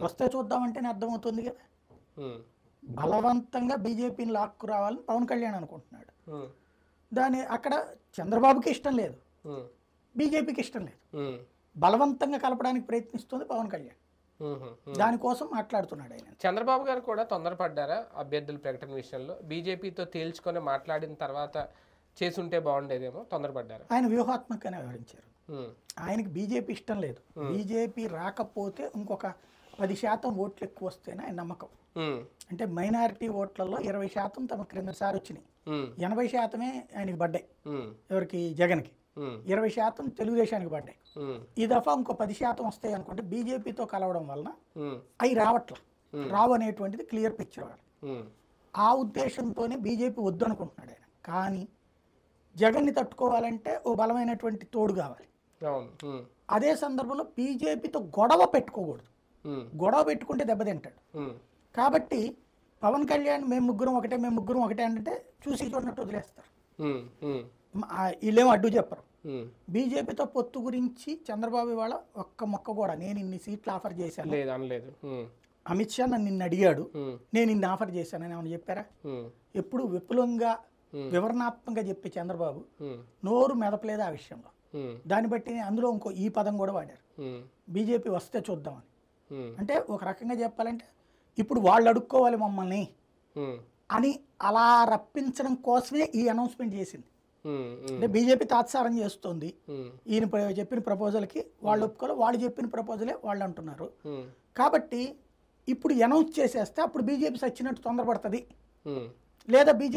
వస్తే చూద్దామంటేనే అర్థమవుతుంది కదా. ఉమ్, బలవంతంగా బీజేపీని లాక్కు రావాలని పవన్ కళ్యాణ్ అనుకుంటున్నాడు. ఉమ్, దాని అక్కడ చంద్రబాబుకి ఇష్టం లేదు, ఉమ్, బీజేపీకి ఇష్టం లేదు. ఉమ్, బలవంతంగా కలపడానికి ప్రయత్నిస్తుంది పవన్ కళ్యాణ్. ఉమ్, ఉమ్. దానికోసం మాట్లాడుతున్నాడు ఆయన. చంద్రబాబు గారు కూడా తొందరపడ్డారా అభ్యర్థుల ప్రకటన విషయంలో? బీజేపీతో తేల్చుకొని మాట్లాడిన తర్వాత చేసుంటే బాగుండేదేమో, తొందరపడ్డారా? ఆయన వ్యూహాత్మకంగానే వ్యవహరించారు. ఉమ్, ఆయనకి బీజేపీ ఇష్టం లేదు. బీజేపీ రాకపోతే ఇంకొక 10% ఓట్లు ఎక్కువ వస్తేనే ఆయన నమ్మకం. ఉమ్, అంటే మైనారిటీ ఓట్లలో 20% తమ క్రిందసారి వచ్చినాయి, ఉమ్, 80% ఆయనకి పడ్డాయి. ఉమ్, ఎవరికి? జగన్కి. ఉమ్, 20% తెలుగుదేశానికి పడ్డాయి. ఉమ్, ఈ దఫా ఇంకో 10% వస్తాయి అనుకుంటే బీజేపీతో కలవడం వలన ఉమ్, అవి రావట్ల, రావు అనేటువంటిది క్లియర్ పిక్చర్ వాళ్ళు. ఉమ్, ఆ ఉద్దేశంతోనే బీజేపీ వద్దు అనుకుంటున్నాడు ఆయన. కానీ జగన్ని తట్టుకోవాలంటే ఓ బలమైనటువంటి తోడు కావాలి. అవును. ఉమ్, అదే సందర్భంలో బీజేపీతో గొడవ పెట్టుకోకూడదు. ఉమ్, గొడవ పెట్టుకుంటే దెబ్బతింటాడు. ఉమ్, కాబట్టి పవన్ కళ్యాణ్ మేము ముగ్గురం ఒకటే అంటే చూసి చూడనట్టు వదిలేస్తారు. ఉమ్, ఉమ్, వీళ్ళేమో అడ్డు చెప్పరు. ఉమ్. బీజేపీతో పొత్తు గురించి చంద్రబాబు ఇవాళ ఒక్క మొక్క కూడా నేను ఇన్ని సీట్లు ఆఫర్ చేశాను, లేదు అనలేదు. ఉమ్, అమిత్ షా నన్ను నిన్ను అడిగాడు, ఉమ్, నేను ఇన్ని ఆఫర్ చేశానని ఏమన్నా చెప్పారా? ఉమ్, ఎప్పుడు విపులంగా వివరణాత్మకంగా చెప్పే చంద్రబాబు ఉమ్, నోరు మెదపలేదు ఆ విషయంలో. ఉమ్, దాన్ని బట్టి అందులో ఇంకో ఈ పదం కూడా వాడారు, ఉమ్, బీజేపీ వస్తే చూద్దామని. ఉమ్, అంటే ఒక రకంగా చెప్పాలంటే ఇప్పుడు వాళ్ళు అడుక్కోవాలి మమ్మల్ని ఉమ్, అని అలా రప్పించడం కోసమే ఈ అనౌన్స్మెంట్ చేసింది. ఉమ్, ఉమ్, అంటే బీజేపీ తాత్సారం చేస్తోంది. ఉమ్, ఈయన చెప్పిన ప్రపోజల్కి వాళ్ళు ఒప్పుకోవాలి, వాళ్ళు చెప్పిన ప్రపోజలే వాళ్ళు అంటున్నారు. ఉమ్, కాబట్టి ఇప్పుడు అనౌన్స్ చేసేస్తే అప్పుడు బీజేపీ సచ్చినట్టు తొందరపడుతుంది, ఉమ్. లేదా బీజేపీ